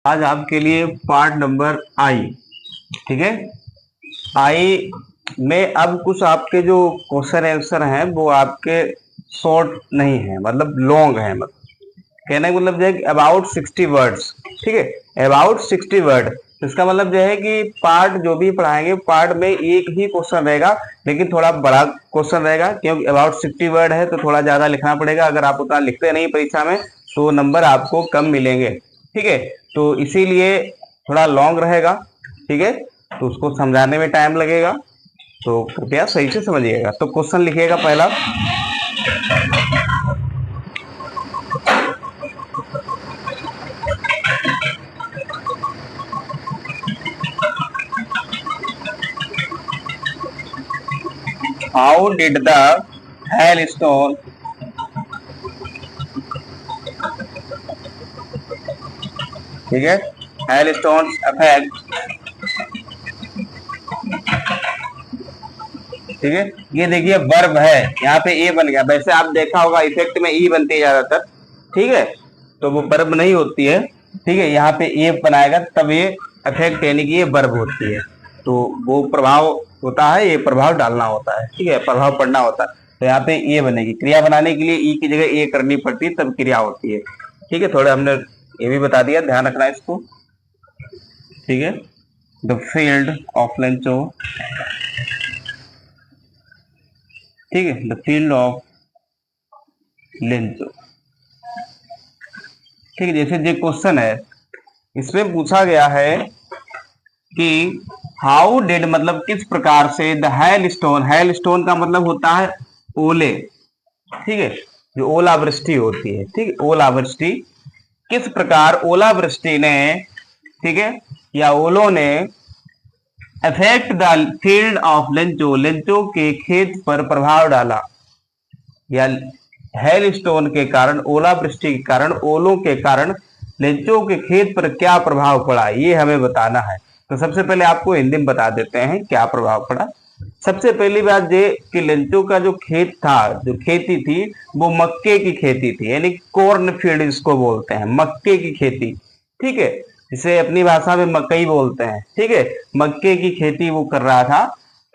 आज आपके लिए पार्ट नंबर आई। ठीक है, आई में अब कुछ आपके जो क्वेश्चन आंसर हैं वो आपके शॉर्ट नहीं है, मतलब लॉन्ग है। मतलब कहने का मतलब जो है अबाउट 60 वर्ड्स। ठीक है, अबाउट 60 वर्ड। इसका मतलब जो है कि पार्ट जो भी पढ़ाएंगे पार्ट में एक ही क्वेश्चन रहेगा, लेकिन थोड़ा बड़ा क्वेश्चन रहेगा, क्योंकि अबाउट 60 वर्ड है तो थोड़ा ज्यादा लिखना पड़ेगा। अगर आप उतना लिखते नहीं परीक्षा में तो नंबर आपको कम मिलेंगे। ठीक है, तो इसीलिए थोड़ा लॉन्ग रहेगा। ठीक है, तो उसको समझाने में टाइम लगेगा, तो कृपया सही से समझिएगा। तो क्वेश्चन लिखिएगा पहला। हाउ डिड द hailstone, ठीक है, hailstones affect, ठीक है, ये देखिए वर्ब है, यहाँ पे ए बन गया। वैसे आप देखा होगा इफेक्ट में ई बनती है ज्यादातर। ठीक है, तो वो वर्ब नहीं होती है। ठीक है, यहाँ पे ए बनाएगा तब ये अफेक्ट यानी कि ये वर्ब होती है। तो वो प्रभाव होता है, ये प्रभाव डालना होता है। ठीक है, प्रभाव पड़ना होता है। तो यहाँ पे ए बनेगी, क्रिया बनाने के लिए ई की जगह ए करनी पड़ती है, तब क्रिया होती है। ठीक है, थोड़ा हमने ये भी बता दिया, ध्यान रखना इसको। ठीक है, द फील्ड ऑफ लेंचो, ठीक है, द फील्ड ऑफ लेंचो। ठीक है, जैसे जो क्वेश्चन है इसमें पूछा गया है कि हाउ डिड, मतलब किस प्रकार से, the hell stone, hello stone का मतलब होता है ओले। ठीक है, जो ओलावृष्टि होती है। ठीक है, ओलावृष्टि किस प्रकार ओलावृष्टि ने, ठीक है, या ओलो ने affect the field of Lencho, Lencho के खेत पर प्रभाव डाला, या हेल स्टोन के कारण, ओलावृष्टि के कारण, ओलों के कारण लेंचो के खेत पर क्या प्रभाव पड़ा, ये हमें बताना है। तो सबसे पहले आपको हिंदी में बता देते हैं क्या प्रभाव पड़ा। सबसे पहली बात ये कि लेंचो का जो खेत था, जो खेती थी, वो मक्के की खेती थी, यानी कॉर्न फील्ड इसको बोलते हैं, मक्के की खेती। ठीक है, जिसे अपनी भाषा में मकई बोलते हैं। ठीक है, मक्के की खेती वो कर रहा था।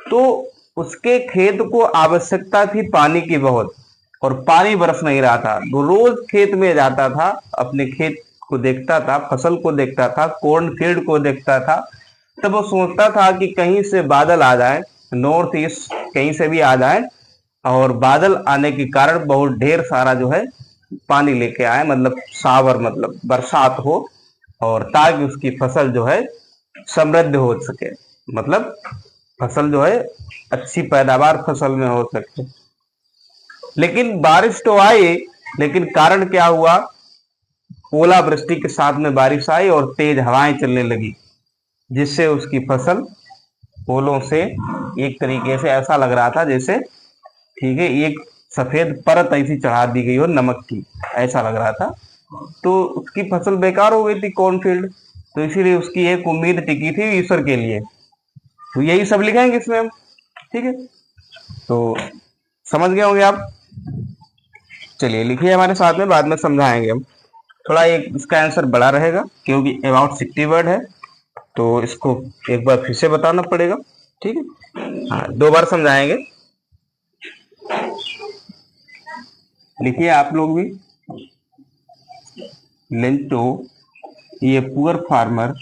तो उसके खेत को आवश्यकता थी पानी की बहुत, और पानी बरस नहीं रहा था। वो रोज खेत में जाता था, अपने खेत को देखता था, फसल को देखता था, कॉर्न फील्ड को देखता था। तब वो सोचता था कि कहीं से बादल आ जाए, नॉर्थ ईस्ट कहीं से भी आ जाए, और बादल आने के कारण बहुत ढेर सारा जो है पानी लेके आए, मतलब सावर, मतलब बरसात हो, और ताकि उसकी फसल जो है समृद्ध हो सके, मतलब फसल जो है अच्छी पैदावार फसल में हो सके। लेकिन बारिश तो आई, लेकिन कारण क्या हुआ, ओलावृष्टि के साथ में बारिश आई और तेज हवाएं चलने लगी, जिससे उसकी फसल ओलों से एक तरीके से ऐसा लग रहा था जैसे, ठीक है, एक सफेद परत ऐसी चढ़ा दी गई हो नमक की, ऐसा लग रहा था। तो उसकी फसल बेकार हो गई थी कॉर्नफील्ड। तो इसीलिए उसकी एक उम्मीद टिकी थी ईश्वर के लिए। तो यही सब लिखेंगे इसमें हम। ठीक है, तो समझ गए होंगे आप। चलिए लिखिए हमारे साथ में, बाद में समझाएंगे हम। थोड़ा एक इसका आंसर बड़ा रहेगा क्योंकि अबाउट 60 वर्ड है, तो इसको एक बार फिर से बताना पड़ेगा। ठीक है, हाँ, 2 बार समझाएंगे। लिखिए आप लोग भी। लेंटो ये poor farmer,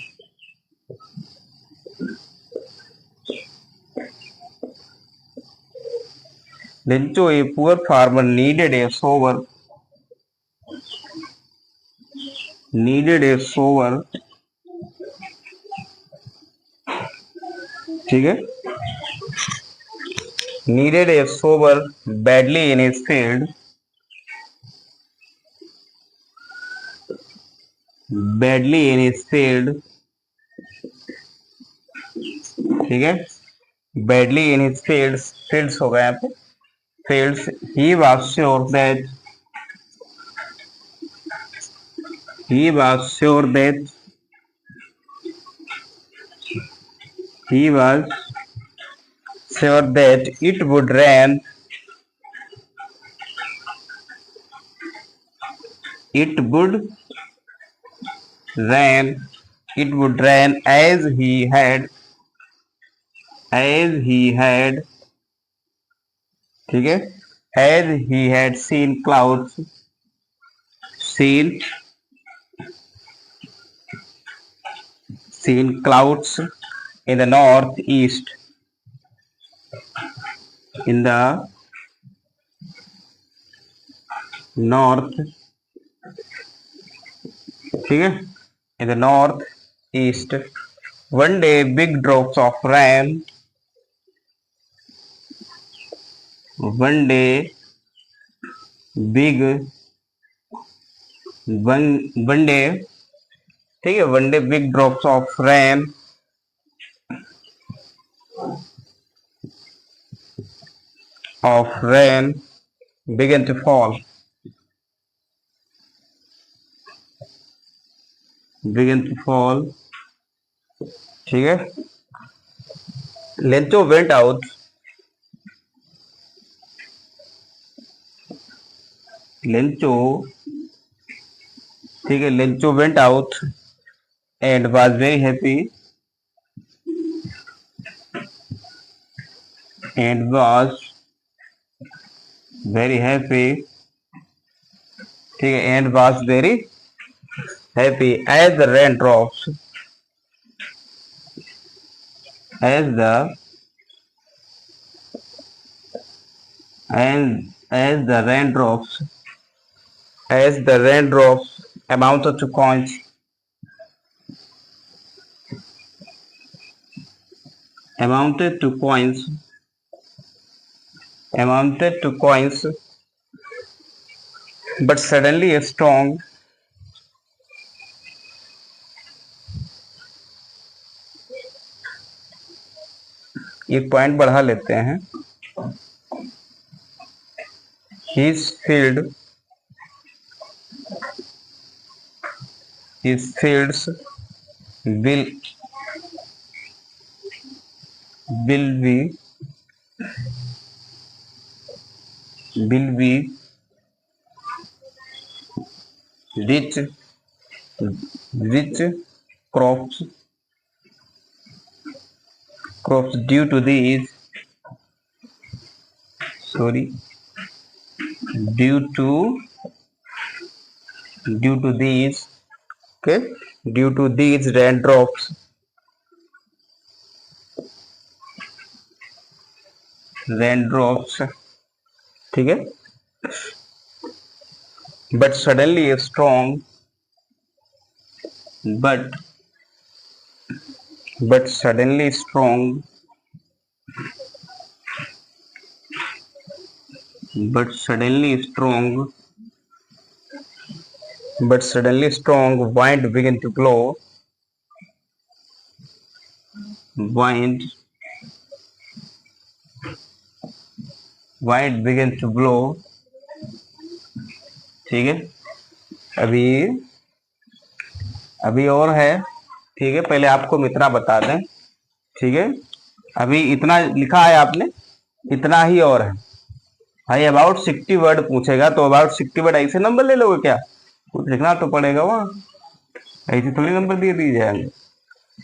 lent to a poor farmer needed a sower, needed a sower, ठीक है, needed a sower badly in his field, badly in his field, ठीक है, badly in his fields, fields होगा यहाँ पे, fields, he was sure that, he was sure that, he was sure that it would rain, it would rain it would rain as he had, ठीक है, as he had seen clouds in the northeast, in the north, ठीक है, in the northeast, one day big drops of rain, one day big one day, ठीक है, one day big drops of rain began to fall, ठीक है। Lencho went out, ठीक है, Lencho went out and was very happy, ठीक है, and was very happy as the rain drops, as the raindrops amounted to coins, but suddenly a strong, एक point बढ़ा लेते हैं, his fields will be rich crops due to these, okay, due to these raindrops, ठीक है, but suddenly a strong, but suddenly strong wind began to blow, ठीक है। अभी और है, ठीक है, पहले आपको मित्रा बता दें, ठीक है, अभी इतना लिखा है आपने, इतना ही और है भाई। अबाउट 60 वर्ड पूछेगा तो अबाउट 60 वर्ड ऐसे नंबर ले लोगे क्या? कुछ लिखना तो पड़ेगा, वहां ऐसे थोड़ी नंबर दिए जाएंगे।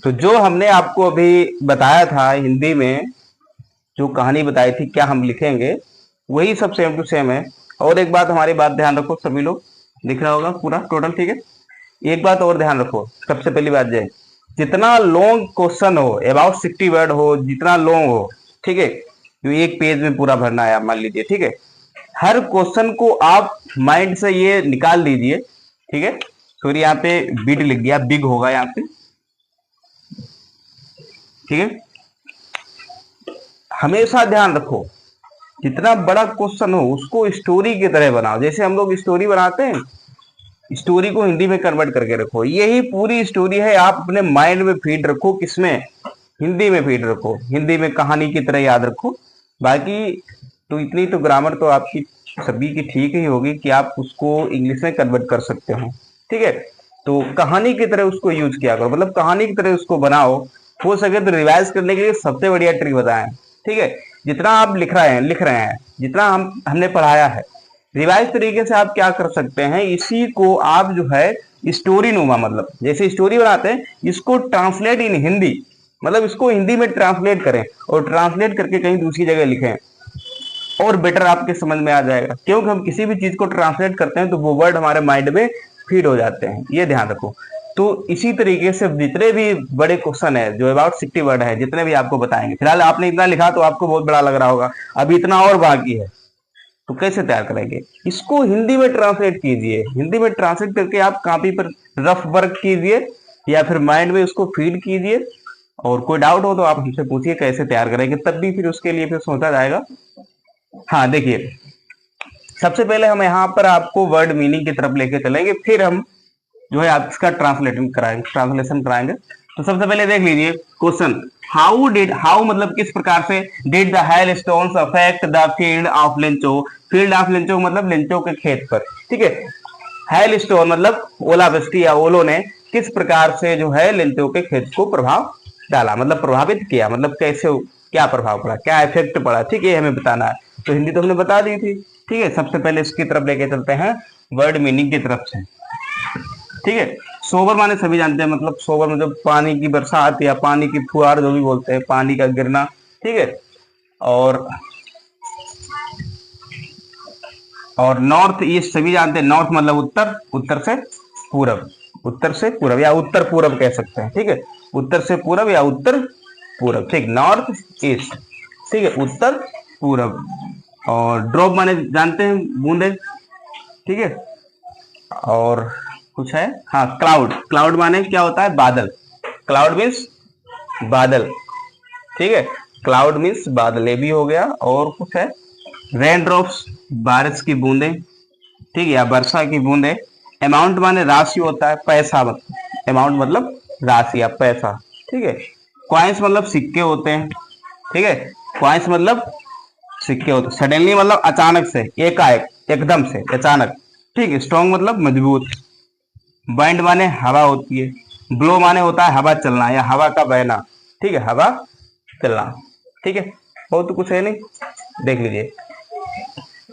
तो जो हमने आपको अभी बताया था हिंदी में, जो कहानी बताई थी क्या हम लिखेंगे, वही सब सेम टू सेम है। और एक बात, हमारी बात ध्यान रखो, सभी लोग दिख रहा होगा पूरा टोटल, ठीक है। एक बात और ध्यान रखो, सबसे पहली बात जाए, जितना लॉन्ग क्वेश्चन हो, अबाउट 60 वर्ड हो, जितना लॉन्ग हो, ठीक है, जो एक पेज में पूरा भरना है, आप मान लीजिए, ठीक है, हर क्वेश्चन को आप माइंड से ये निकाल दीजिए, ठीक है। सॉरी, यहाँ पे बिग लिख गया, बिग होगा यहाँ पे, ठीक है। हमेशा ध्यान रखो, जितना बड़ा क्वेश्चन हो उसको स्टोरी की तरह बनाओ। जैसे हम लोग स्टोरी बनाते हैं, स्टोरी को हिंदी में कन्वर्ट करके रखो। यही पूरी स्टोरी है, आप अपने माइंड में फीड रखो, किसमें? हिंदी में फीड रखो, हिंदी में कहानी की तरह याद रखो। बाकी तो इतनी तो ग्रामर तो आपकी सभी की ठीक ही होगी कि आप उसको इंग्लिश में कन्वर्ट कर सकते हो, ठीक है। तो कहानी की तरह उसको यूज किया करो, मतलब कहानी की तरह उसको बनाओ। हो सके तो रिवाइज करने के लिए सबसे बढ़िया ट्रिक बताएं, ठीक है। जितना आप लिख रहे हैं, जितना हमने पढ़ाया है, रिवाइज तरीके से आप क्या कर सकते हैं, इसी को आप जो है स्टोरी नुमा, मतलब जैसे स्टोरी बनाते हैं, इसको ट्रांसलेट इन हिंदी, मतलब इसको हिंदी में ट्रांसलेट करें और ट्रांसलेट करके कहीं दूसरी जगह लिखें और बेटर आपके समझ में आ जाएगा। क्योंकि हम किसी भी चीज को ट्रांसलेट करते हैं तो वो वर्ड हमारे माइंड में फीड हो जाते हैं, ये ध्यान रखो। तो इसी तरीके से जितने भी बड़े क्वेश्चन है जो अबाउट 60 वर्ड है, जितने भी आपको बताएंगे, फिलहाल आपने इतना लिखा तो आपको बहुत बड़ा लग रहा होगा, अभी इतना और बाकी है, तो कैसे तैयार करेंगे? इसको हिंदी में ट्रांसलेट कीजिए, हिंदी में ट्रांसलेट करके आप कॉपी पर रफ वर्क कीजिए या फिर माइंड में उसको फीड कीजिए, और कोई डाउट हो तो आप हमसे पूछिए कैसे तैयार करेंगे, तब भी फिर उसके लिए फिर सोचा जाएगा। हाँ देखिए, सबसे पहले हम यहाँ पर आपको वर्ड मीनिंग की तरफ लेके चलेंगे, फिर हम जो है आप इसका ट्रांसलेशन कराएंगे। तो सबसे पहले देख लीजिए क्वेश्चन, हाउ मतलब किस प्रकार से did the hail stones affect the field of Lencho. Field of Lencho मतलब लेंचो के खेत पर, ठीक है। हेल स्टोन मतलब ओलावृष्टि या ओलो ने किस प्रकार से जो है लेंचो के खेत को प्रभाव डाला, मतलब प्रभावित किया, मतलब कैसे, क्या प्रभाव पड़ा, क्या इफेक्ट पड़ा, ठीक है, हमें बताना है। तो हिंदी तो हमने बता दी थी, ठीक है। सबसे पहले इसकी तरफ लेके चलते हैं वर्ड मीनिंग की तरफ से, ठीक है। सोबर माने सभी जानते हैं, मतलब सोबर मतलब पानी की बरसात या पानी की फुहार जो भी बोलते हैं, पानी का गिरना, ठीक है। और नॉर्थ ईस्ट सभी जानते हैं, नॉर्थ मतलब उत्तर, उत्तर से पूरब, उत्तर से पूरब या उत्तर पूरब कह सकते हैं, ठीक है। उत्तर से पूरब या उत्तर पूरब, ठीक, नॉर्थ ईस्ट, ठीक है, उत्तर पूरब। और ड्रॉप माने जानते हैं बूंदे, ठीक है। और कुछ है, हाँ, क्लाउड, क्लाउड माने क्या होता है, बादल, क्लाउड मीन्स बादल, ठीक है, क्लाउड मीन्स बादल, ये भी हो गया। और कुछ है, रेन ड्रॉप्स बारिश की बूंदे, ठीक है, या वर्षा की बूंदे। अमाउंट माने राशि होता है, पैसा मतलब अमाउंट मतलब राशि या पैसा, ठीक है। क्वाइंस मतलब सिक्के होते हैं, ठीक है, क्वाइंस मतलब सिक्के होते हैं। सडनली मतलब अचानक से, एकाएक, एकदम से, अचानक, ठीक है। स्ट्रॉन्ग मतलब मजबूत। बैंड माने हवा होती है। ब्लो माने होता है हवा चलना या हवा का बहना, ठीक है, हवा चलना, ठीक है। और तो कुछ है नहीं, देख लीजिए।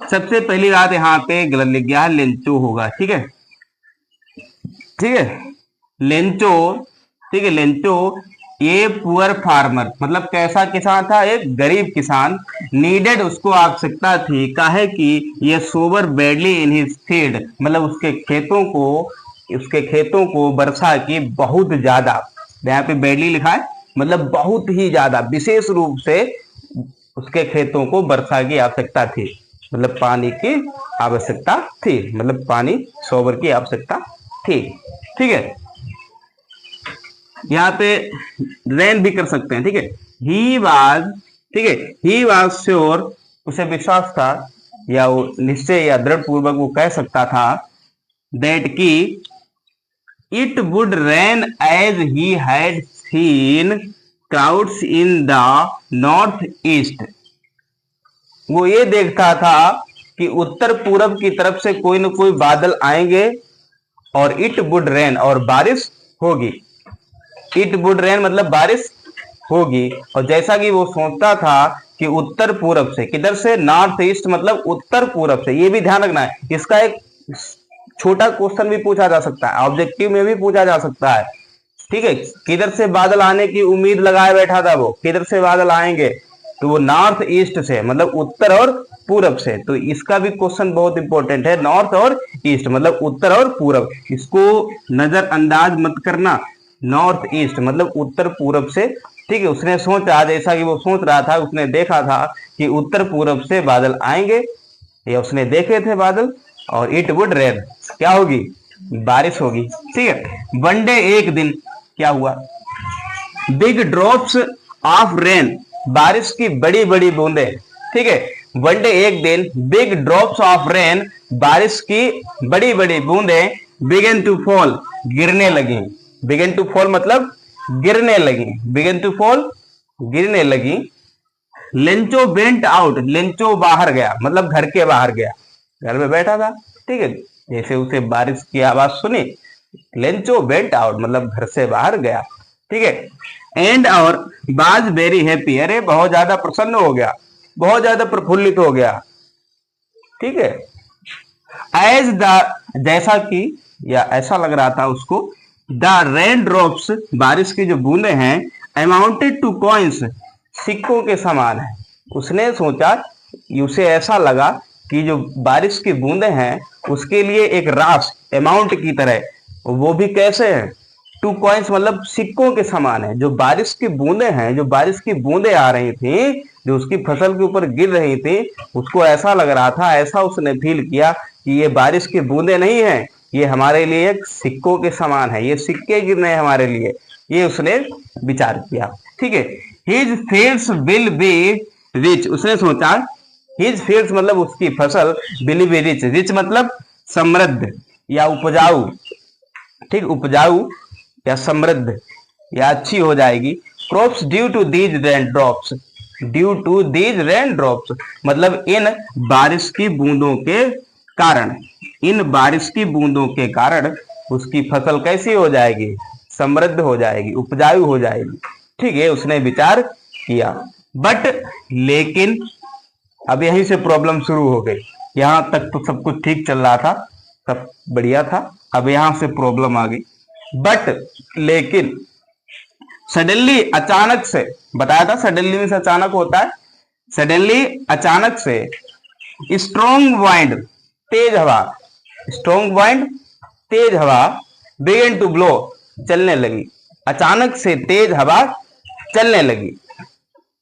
सबसे पहली बात यहाँ पे गलत लिख गया है, लेंचो होगा, ठीक है, ठीक है, लेंचो, ठीक है, लेंचो ये पुअर फार्मर मतलब कैसा किसान था, एक गरीब किसान, नीडेड उसको आवश्यकता थी, काहे कि ये sower badly in his field मतलब उसके खेतों को वर्षा की बहुत ज्यादा, यहाँ पे बैडली लिखा है मतलब बहुत ही ज्यादा, विशेष रूप से उसके खेतों को वर्षा की आवश्यकता थी, मतलब पानी की आवश्यकता थी, मतलब पानी सोवर की आवश्यकता थी, ठीक है। यहाँ पे रेन भी कर सकते हैं, ठीक है। ही वाज, ठीक है, ही वाज श्योर, उसे विश्वास था या वो निश्चय या दृढ़ पूर्वक वो कह सकता था, दैट की it would rain as he had seen clouds in the north east. वो ये देखता था कि उत्तर पूरब की तरफ से कोई न कोई बादल आएंगे और इट वुड रेन और बारिश होगी। इट वुड रेन मतलब बारिश होगी। और जैसा कि वो सोचता था कि उत्तर पूरब से, किधर से, नॉर्थ ईस्ट मतलब उत्तर पूरब से, ये भी ध्यान रखना है। इसका एक छोटा क्वेश्चन भी पूछा जा सकता है, ऑब्जेक्टिव में भी पूछा जा सकता है, ठीक है। किधर से बादल आने की उम्मीद लगाए बैठा था वो, किधर से बादल आएंगे, तो वो नॉर्थ ईस्ट से मतलब उत्तर और पूरब से। तो इसका भी क्वेश्चन बहुत इंपॉर्टेंट है, नॉर्थ और ईस्ट मतलब उत्तर और पूरब, इसको नजरअंदाज मत करना। नॉर्थ ईस्ट मतलब उत्तर पूरब से, ठीक है। उसने सोचा, जैसा कि वो सोच रहा था, उसने देखा था कि उत्तर पूरब से बादल आएंगे, या उसने देखे थे बादल, और इट वुड रेन, क्या होगी, बारिश होगी, ठीक है। वन डे, एक दिन क्या हुआ, बिग ड्रॉप्स ऑफ रेन, बारिश की बड़ी बड़ी बूंदे, ठीक है। वन डे, एक दिन, बिग ड्रॉप्स ऑफ रेन, बारिश की बड़ी बड़ी बूंदे, बिगन टू फॉल, गिरने लगी। बिगन टू फॉल मतलब गिरने लगी, बिगन टू फॉल गिरने लगी। लेंचो वेंट आउट, लेंचो बाहर गया मतलब घर के बाहर गया, घर में बैठा था, ठीक है। जैसे उसे बारिश की आवाज सुनी, लेंचो वेंट आउट मतलब घर से बाहर गया, ठीक है। एंड और बाज वेरी हैप्पी, अरे बहुत ज्यादा प्रसन्न हो गया, बहुत ज्यादा प्रफुल्लित हो गया, ठीक है। एज द, जैसा कि या ऐसा लग रहा था उसको, द रेन ड्रॉप्स, बारिश की जो बूंदे हैं, अमाउंटेड टू कॉइन्स, सिक्कों के समान है। उसने सोचा, उसे ऐसा लगा कि जो बारिश की बूंदे हैं उसके लिए एक राशि, अमाउंट की तरह, वो भी कैसे है, टू कॉइन्स मतलब सिक्कों के समान है। जो बारिश की बूंदे हैं, जो बारिश की बूंदे आ रही थी, जो उसकी फसल के ऊपर गिर रही थी, उसको ऐसा लग रहा था, ऐसा उसने फील किया कि ये बारिश की बूंदे नहीं है, ये हमारे लिए एक सिक्कों के समान है, ये सिक्के गिर रहे हैं हमारे लिए, ये उसने विचार किया। ठीक है, his fields will be rich, उसने सोचा, हिज फील्ड्स मतलब उसकी फसल, विल बी रिच, रिच मतलब समृद्ध या उपजाऊ, ठीक, उपजाऊ या समृद्ध या अच्छी हो जाएगी। Crops due to these rain drops, due to these rain drops मतलब इन बारिश की बूंदों के कारण, इन बारिश की बूंदों के कारण उसकी फसल कैसी हो जाएगी, समृद्ध हो जाएगी, उपजाऊ हो जाएगी। ठीक है, उसने विचार किया। बट लेकिन अब यहीं से प्रॉब्लम शुरू हो गई। यहां तक तो सब कुछ ठीक चल रहा था, सब बढ़िया था, अब यहां से प्रॉब्लम आ गई। बट लेकिन सडनली, अचानक से, बताया था सडनली में से अचानक होता है, सडनली अचानक से, स्ट्रॉन्ग वाइंड, तेज हवा, स्ट्रॉन्ग वाइंड, तेज हवा, बिगन टू ब्लो, चलने लगी, अचानक से तेज हवा चलने लगी।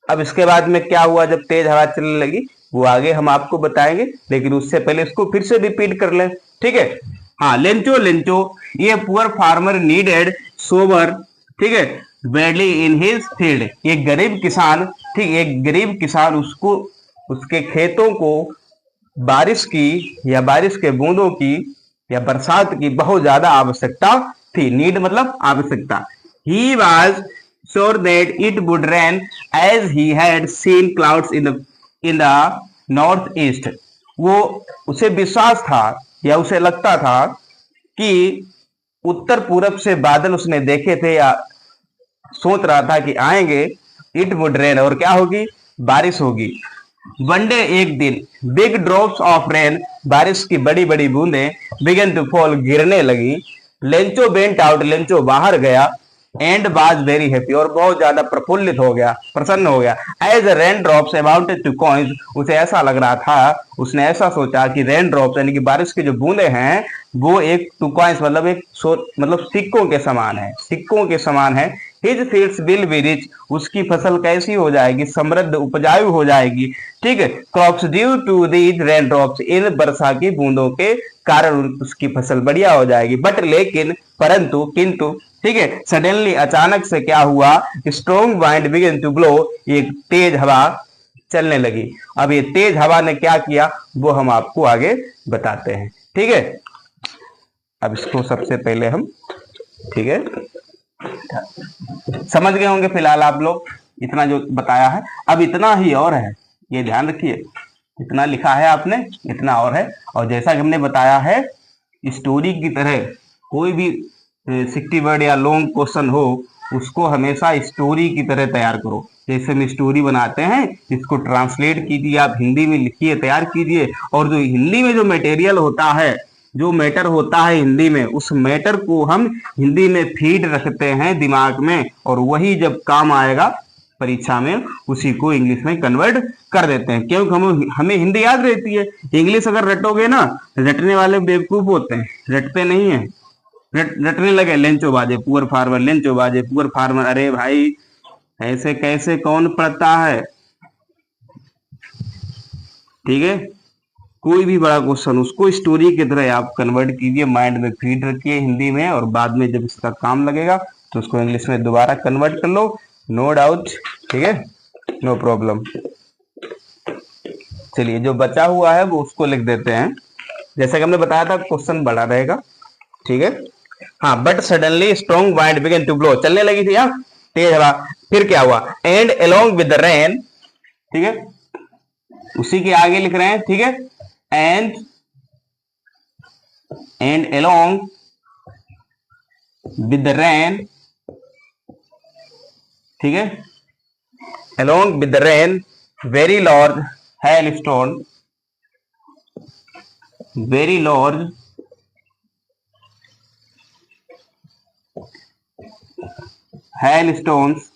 अब इसके बाद में क्या हुआ जब तेज हवा चलने लगी, वो आगे हम आपको बताएंगे, लेकिन उससे पहले इसको फिर से रिपीट कर लें। ठीक है, हाँ, लेंचो लेंचो, ये पुअर फार्मर नीडेड सोबर, ठीक है, बैडली इन हिज फील्ड, एक गरीब किसान, ठीक, एक गरीब किसान, उसको उसके खेतों को बारिश की या बारिश के बूंदों की या बरसात की बहुत ज्यादा आवश्यकता थी। नीड मतलब आवश्यकता। He was sure that it would rain as he had seen clouds in the northeast, वो उसे विश्वास था या उसे लगता था कि उत्तर पूरब से बादल उसने देखे थे या सोच रहा था कि आएंगे, इट वुड रेन, और क्या होगी, बारिश होगी। वनडे, एक दिन, बिग ड्रॉप्स ऑफ रेन, बारिश की बड़ी बड़ी बूंदें, बिगन टू फॉल, गिरने लगी। लेंचो वेंट आउट, लेंचो बाहर गया, एंड वाज वेरी हैप्पी, और बहुत ज्यादा प्रफुल्लित हो गया, प्रसन्न हो गया। As rain drops amounted to coins, उसे ऐसा लग रहा था, उसने ऐसा सोचा कि रेन ड्रॉप्स यानी कि बारिश की जो बूंदे हैं वो एक टू कॉइन्स मतलब एक मतलब सिक्कों के समान है, सिक्कों के समान है। His fields will be rich, उसकी फसल कैसी हो जाएगी, समृद्ध, उपजाऊ हो जाएगी। ठीक है, crops due to these rain drops, इन वर्षा की बूंदों के कारण उसकी फसल बढ़िया हो जाएगी। बट लेकिन, परंतु, किंतु, ठीक है, सडनली अचानक से क्या हुआ, strong wind began to blow, एक तेज हवा चलने लगी। अब ये तेज हवा ने क्या किया वो हम आपको आगे बताते हैं। ठीक है, अब इसको सबसे पहले हम, ठीक है, समझ गए होंगे फिलहाल आप लोग, इतना जो बताया है। अब इतना ही और है, ये ध्यान रखिए, इतना लिखा है आपने, इतना और है। और जैसा कि हमने बताया है, स्टोरी की तरह कोई भी 60 वर्ड या लॉन्ग क्वेश्चन हो, उसको हमेशा स्टोरी की तरह तैयार करो। जैसे हम स्टोरी बनाते हैं, इसको ट्रांसलेट कीजिए, आप हिंदी में लिखिए, तैयार कीजिए, और जो हिंदी में जो मटेरियल होता है, जो मैटर होता है हिंदी में, उस मैटर को हम हिंदी में फीड रखते हैं दिमाग में, और वही जब काम आएगा परीक्षा में, उसी को इंग्लिश में कन्वर्ट कर देते हैं। क्योंकि हमें हिंदी याद रहती है, इंग्लिश अगर रटोगे ना, रटने वाले बेवकूफ होते हैं, रटते नहीं है। रटने लगे, लेंचो बाजे पुअर फार्मर, लेंचो बाजे पुअर फार्मर, अरे भाई ऐसे कैसे कौन पढ़ता है। ठीक है, कोई भी बड़ा क्वेश्चन उसको स्टोरी की तरह आप कन्वर्ट कीजिए, माइंड में फीड रखिए हिंदी में, और बाद में जब इसका काम लगेगा तो उसको इंग्लिश में दोबारा कन्वर्ट कर लो, नो डाउट। ठीक है, नो प्रॉब्लम। चलिए, जो बचा हुआ है वो उसको लिख देते हैं। जैसा कि हमने बताया था, क्वेश्चन बड़ा रहेगा। ठीक है, हाँ, but suddenly strong wind began to blow, चलने लगी थी यहाँ तेज हवा। फिर क्या हुआ, and along with the rain, ठीक है, उसी के आगे लिख रहे हैं। ठीक है, and along with the rain, ठीक है, along with the rain, very large hello stone, very large hailstones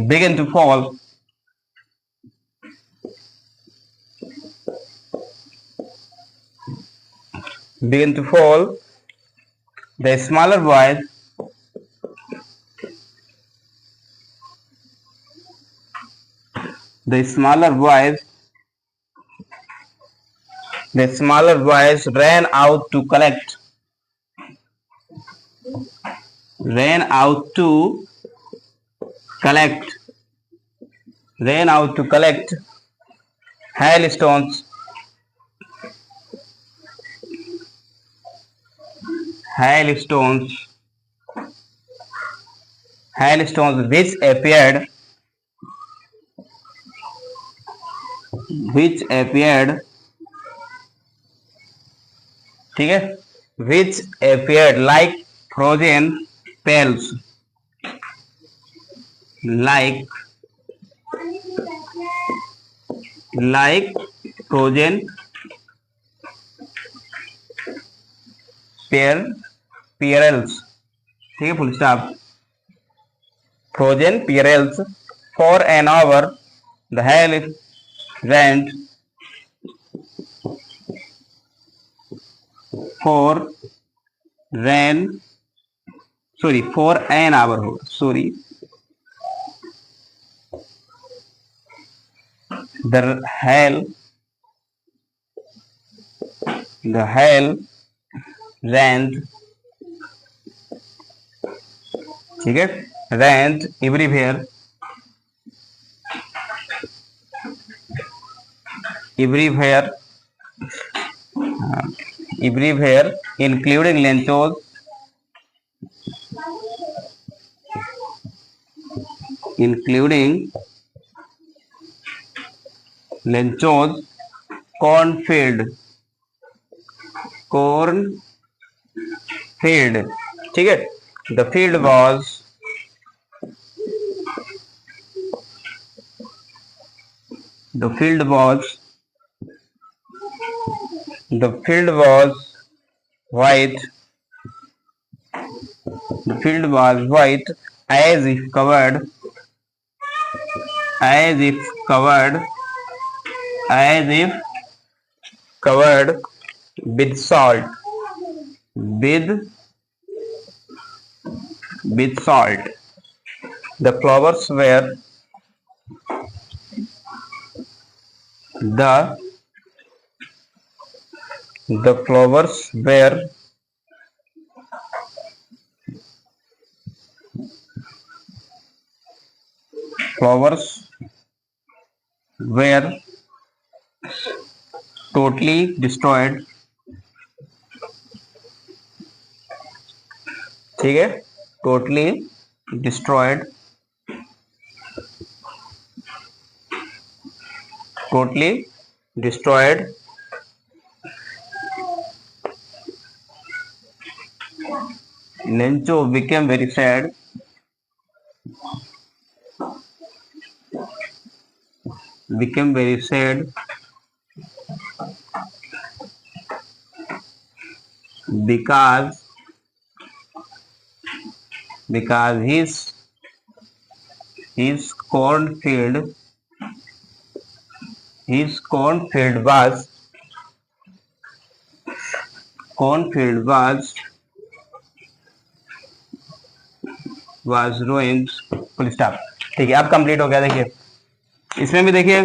begin to fall, begin to fall, the smaller boys the smaller boys the smaller boys ran out to collect ran out to collect hailstones hailstones hailstones which appeared ठीक है which appeared frozen pearls like like frozen pear pearls ठीक है full stop frozen pearls for an hour the hail went for ran for an hour होगा the hail ran ठीक है ran everywhere including lentos cornfield ठीक है the field was white as if covered with salt the flowers were the flowers were totally destroyed ठीक है totally destroyed Lencho became very sad because his cornfield was ruined full stop ठीक है अब complete हो गया देखिए इसमें भी देखिए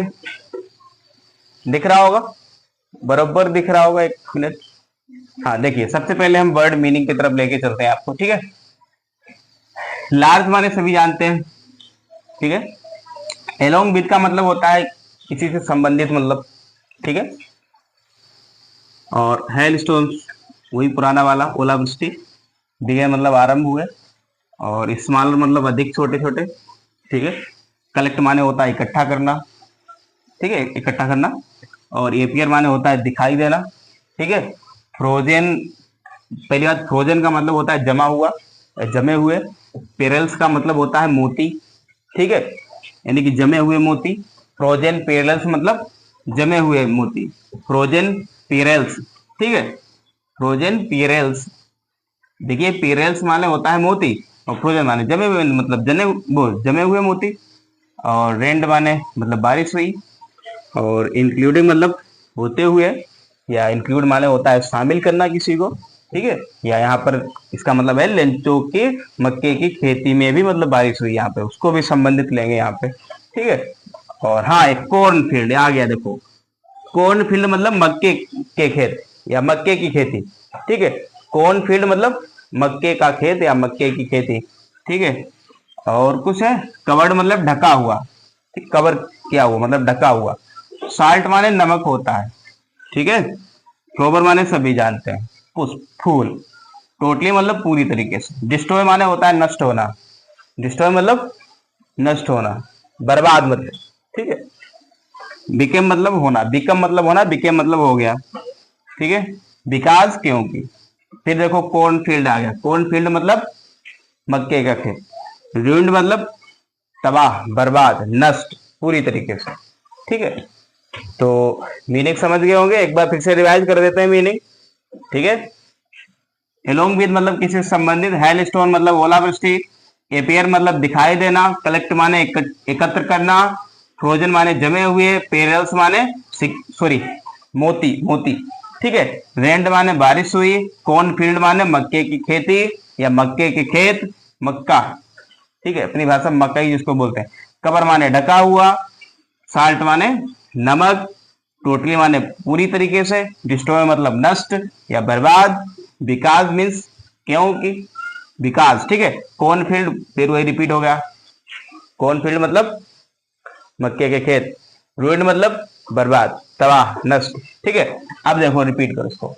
दिख रहा होगा बराबर दिख रहा होगा एक मिनट हाँ देखिए सबसे पहले हम वर्ड मीनिंग की तरफ लेके चलते हैं आपको ठीक है लार्ज माने सभी जानते हैं ठीक है एलोंग विद का मतलब होता है किसी से संबंधित मतलब ठीक है और हेल स्टोन्स वही पुराना वाला ओलावृष्टि बिगे मतलब आरंभ हुए और स्मॉलर मतलब अधिक छोटे छोटे ठीक है कलेक्ट माने होता है इकट्ठा करना ठीक है इकट्ठा करना और एपियर माने होता है दिखाई देना ठीक है फ्रोजन पहली बात फ्रोजन का मतलब होता है जमे हुए पेरल्स का मतलब होता है मोती ठीक है यानी कि जमे हुए मोती फ्रोजन पेरल्स मतलब जमे हुए मोती फ्रोजन पेरल्स ठीक है फ्रोजन पेरल्स देखिए पेरेल्स माने होता है मोती, और फ्रोजन माने जमे हुए, मतलब जमे हुए मोती, और रेंड माने मतलब बारिश हुई, और इंक्लूडिंग मतलब होते हुए, या इंक्लूड माने होता है शामिल करना किसी को, ठीक है। या यहाँ पर इसका मतलब है लेंचो के मक्के की खेती में भी मतलब बारिश हुई, यहाँ पे उसको भी संबंधित लेंगे यहाँ पे, ठीक है। और हाँ, एक कॉर्न फील्ड आ गया, देखो कॉर्न फील्ड मतलब मक्के के खेत या मक्के की खेती, ठीक है। कॉर्न फील्ड मतलब मक्के का खेत या मक्के की खेती, ठीक है। और कुछ है, कवर्ड मतलब ढका हुआ, ठीक, कवर किया हुआ मतलब ढका हुआ। साल्ट माने नमक होता है, ठीक है। फ्लोवर माने सभी जानते हैं, पुष्प फूल। टोटली मतलब पूरी तरीके से। डिस्ट्रॉय माने होता है नष्ट होना, डिस्ट्रॉय मतलब नष्ट होना, बर्बाद मतलब, ठीक है। बिकेम मतलब होना, बिकम मतलब होना, बिकेम मतलब हो गया, ठीक है। बिकॉज क्योंकि। फिर देखो कॉर्न फील्ड आ गया, कॉर्न फील्ड मतलब मक्के का खेत। रूइंड मतलब तबाह, बर्बाद, नष्ट पूरी तरीके से, ठीक है। तो मीनिंग समझ गए होंगे, एक बार फिर से रिवाइज कर देते हैं मीनिंग, ठीक है। एलोंग विद मतलब किसी से संबंधित, हेल स्टोन मतलब ओलावृष्टि, एपियर मतलब दिखाई देना, कलेक्ट माने एकत्र करना, फ्रोजन माने जमे हुए, पेरल्स माने सॉरी मोती मोती, ठीक है। रेंड माने बारिश हुई, कॉर्न फील्ड माने मक्के की खेती या मक्के के खेत, मक्का, ठीक है, अपनी भाषा में मक्का ही जिसको बोलते हैं। कवर माने ढका हुआ, साल्ट माने नमक, टोटली माने पूरी तरीके से, डिस्ट्रॉय मतलब नष्ट या बर्बाद, बिकाज मीन्स क्योंकि, बिकाज, ठीक है। कॉर्नफील्ड फिर वही रिपीट हो गया, कॉर्नफील्ड मतलब मक्के के खेत, रूइंड मतलब बर्बाद, तबाह, नष्ट, ठीक है। अब देखो रिपीट करो इसको।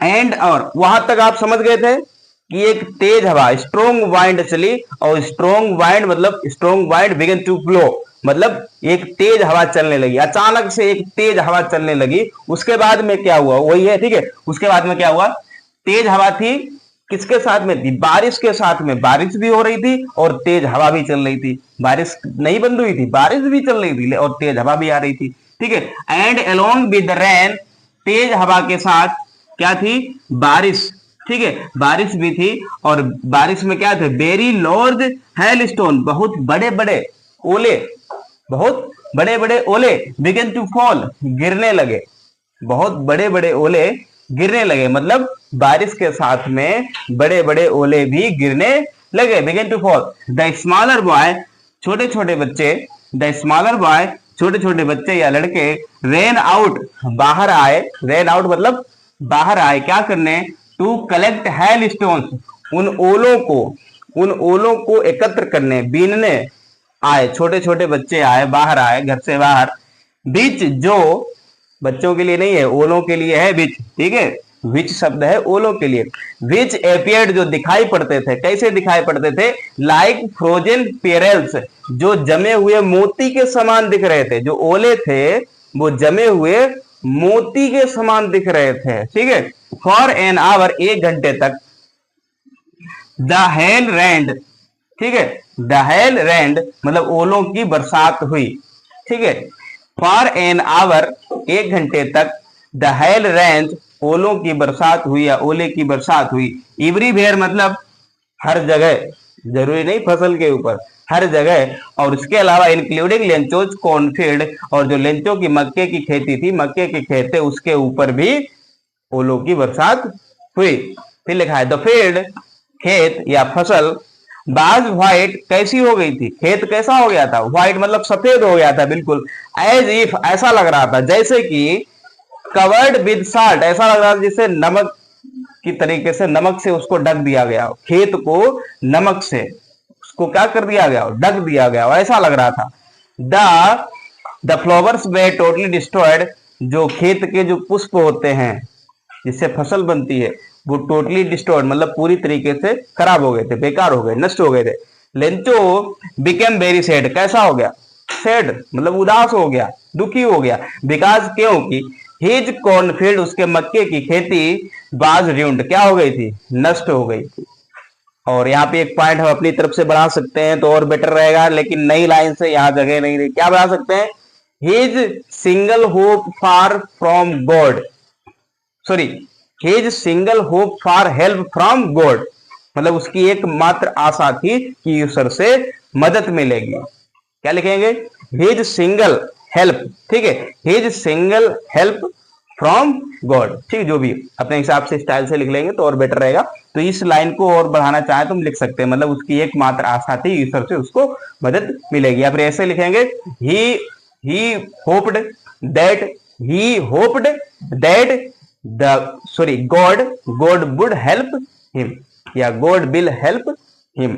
एंड और वहां तक आप समझ गए थे कि एक तेज हवा स्ट्रोंग वाइंड चली, और स्ट्रोंग वाइंड मतलब strong wind began to blow, मतलब एक तेज हवा चलने लगी, अचानक से एक तेज हवा चलने लगी। उसके बाद में क्या हुआ वही है, ठीक है। उसके बाद में क्या हुआ, तेज हवा थी, किसके साथ में थी, बारिश के साथ में, बारिश भी हो रही थी और तेज हवा भी चल रही थी, बारिश नहीं बंद हुई थी, बारिश भी चल रही थी और तेज हवा भी आ रही थी, ठीक है। एंड अलोंग विद रेन, तेज हवा के साथ क्या थी, बारिश, ठीक है, बारिश भी थी। और बारिश में क्या थे, वेरी लॉर्ज हेल स्टोन, बहुत बड़े बड़े ओले, बहुत बड़े बड़े ओले, बिगन टू फॉल, गिरने लगे, बहुत बड़े बड़े ओले गिरने लगे, मतलब बारिश के साथ में बड़े बड़े ओले भी गिरने लगे, began to fall. The smaller boy, छोटे छोटे बच्चे, द स्मॉलर बॉय छोटे छोटे बच्चे या लड़के, रेन आउट बाहर आए, रेन आउट मतलब बाहर आए क्या करने, टू कलेक्ट हेल स्टोन्स, उन ओलों को, उन ओलों को एकत्र करने, बीनने आए, छोटे छोटे बच्चे आए, बाहर आए घर से बाहर। बीच जो बच्चों के लिए नहीं है, ओलों के लिए है बीच, ठीक है। विच शब्द है ओलों के लिए। विच एपियर्ड जो दिखाई पड़ते थे, कैसे दिखाई पड़ते थे, लाइक फ्रोजन पेरेल्स, जो जमे हुए मोती के समान दिख रहे थे, जो ओले थे वो जमे हुए मोती के समान दिख रहे थे, ठीक है। फॉर एन आवर, एक घंटे तक, द हेल रैंड, ठीक है, द हेल रैंड मतलब ओलों की बरसात हुई, ठीक है। फॉर एन आवर, एक घंटे तक, द हेल रैंड ओलों की बरसात हुई या ओले की बरसात हुई। एवरीवेयर मतलब हर जगह, जरूरी नहीं फसल के ऊपर, हर जगह। और उसके अलावा इंक्लूडिंग लेंचोज कॉर्नफील्ड, और जो लेंचो की मक्के की खेती थी, मक्के के खेत थे, उसके ऊपर भी ओलों की बरसात हुई। फिर लिखा है द फील्ड, खेत या फसल, बाज व्हाइट, कैसी हो गई थी, खेत कैसा हो गया था, व्हाइट मतलब सफेद हो गया था बिल्कुल, एज इफ ऐसा लग रहा था जैसे कि, कवर्ड विद साल्ट, ऐसा लग रहा था जैसे नमक की तरीके से, नमक से उसको ढक दिया गया, खेत को नमक से उसको क्या कर दिया गया, ढक दिया गया, ऐसा लग रहा था। The the flowers way totally destroyed, जो खेत के जो पुष्प होते हैं जिससे फसल बनती है, वो टोटली डिस्ट्रॉयड मतलब पूरी तरीके से खराब हो गए थे, बेकार हो गए, नष्ट हो गए थे। लेंचो बिकेम वेरी सैड, कैसा हो गया, सैड मतलब उदास हो गया, दुखी हो गया, बिकॉज क्योंकि, हिज कॉर्नफील्ड उसके मक्के की खेती, बाज र्यूंड क्या हो गई थी, नष्ट हो गई थी। और यहाँ पे एक पॉइंट हम अपनी तरफ से बढ़ा सकते हैं तो और बेटर रहेगा, लेकिन नई लाइन से यहाँ जगह नहीं रही, क्या बढ़ा सकते हैं, his single hope far from God, sorry his single hope for help from God, मतलब उसकी एकमात्र आशा थी कि ईश्वर से मदद मिलेगी। क्या लिखेंगे? हिज सिंगल हेल्प, ठीक है, his single help from God, ठीक, जो भी अपने हिसाब से स्टाइल से लिख लेंगे तो और बेटर रहेगा। तो इस लाइन को और बढ़ाना चाहे तो हम लिख सकते हैं, मतलब उसकी एकमात्र आशा थी ईश्वर से उसको मदद मिलेगी। या फिर ऐसे लिखेंगे he hoped that he hoped that God would help him, या गॉड विल हेल्प हिम।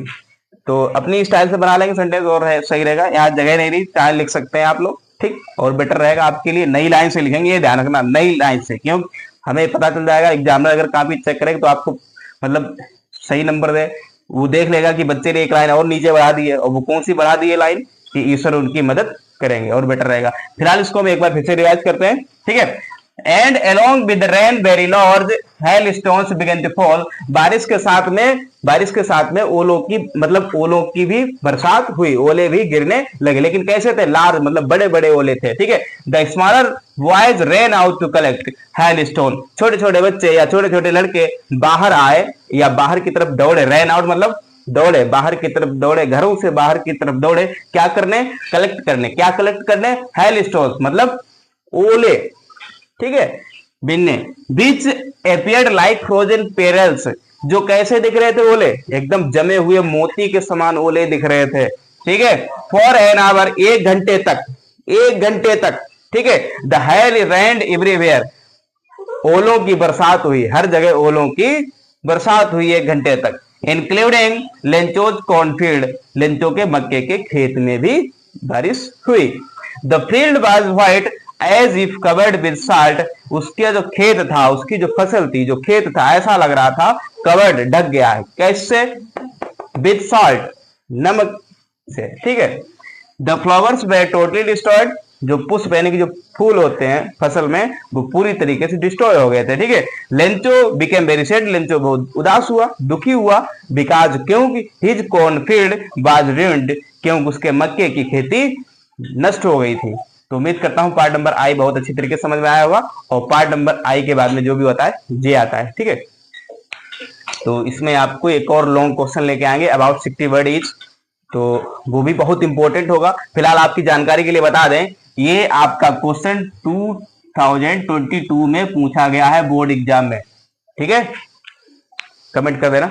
तो अपनी स्टाइल से बना लेंगे सेंटेंस और सही रहेगा। यहाँ जगह नहीं रही, चाहे लिख सकते हैं आप लोग, ठीक, और बेटर रहेगा आपके लिए। नई लाइन से लिखेंगे, ये ध्यान रखना, नई लाइन से, क्यों? हमें पता चल जाएगा एग्जामिनर अगर कॉपी चेक करेगा तो आपको मतलब सही नंबर दे, वो देख लेगा कि बच्चे ने एक लाइन और नीचे बढ़ा दी है, और वो कौन सी बढ़ा दी है लाइन, कि ईश्वर उनकी मदद करेंगे, और बेटर रहेगा। फिलहाल इसको हम एक बार फिर से रिवाइज करते हैं, ठीक है। And along with the rain very large hailstones began to fall, बारिश के साथ में ओलों की, मतलब ओलों की भी बरसात हुई, ओले भी गिरने लगे, लेकिन कैसे थे? लार्ज, मतलब बड़े बड़े ओले थे, ठीक है। The smaller boys ran out to collect hailstone, छोटे छोटे बच्चे या छोटे छोटे लड़के बाहर आए या बाहर की तरफ दौड़े। ran out मतलब दौड़े, बाहर की तरफ दौड़े, घरों से बाहर की तरफ दौड़े, क्या करने? कलेक्ट करने। क्या कलेक्ट करने? hailstones मतलब ओले, ठीक है, बिन्ने। बीच एपियर्ड लाइक फ्रोजन पेरल्स, जो कैसे दिख रहे थे? ओले एकदम जमे हुए मोती के समान ओले दिख रहे थे, ठीक है। फॉर एन आवर, 1 घंटे तक, 1 घंटे तक, ठीक है। द हेल रैंड एवरीवेयर, ओलों की बरसात हुई, हर जगह ओलों की बरसात हुई 1 घंटे तक। इंक्लूडिंग लेंचोज कॉर्नफील्ड, लेंचो के मक्के के खेत में भी बारिश हुई। The field was white as if covered with salt, उसका जो खेत था, उसकी जो फसल थी, जो खेत था, ऐसा लग रहा था कवर्ड, ढक गया है, कैसे? विद साल्ट, नमक से, ठीक है। The flowers way totally destroyed, जो पुष्प यानी कि जो फूल होते हैं फसल में, वो पूरी तरीके से डिस्ट्रॉय हो गए थे, ठीक है। Lencho became very sad, Lencho बहुत उदास हुआ, दुखी हुआ। बिकॉज, क्योंकि हिज कॉर्नफील्ड वाज ruined, क्योंकि उसके मक्के की खेती नष्ट हो गई थी। तो उम्मीद करता हूं पार्ट नंबर आई बहुत अच्छी तरीके से समझ में आया होगा, और पार्ट नंबर आई के बाद में जो भी होता है जे आता है, ठीक है। तो इसमें आपको एक और लॉन्ग क्वेश्चन लेके आएंगे अबाउट 60 वर्ड ईच, तो वो भी बहुत इंपॉर्टेंट होगा। फिलहाल आपकी जानकारी के लिए बता दें, ये आपका क्वेश्चन 2022 में पूछा गया है बोर्ड एग्जाम में, ठीक है। कमेंट कर देना।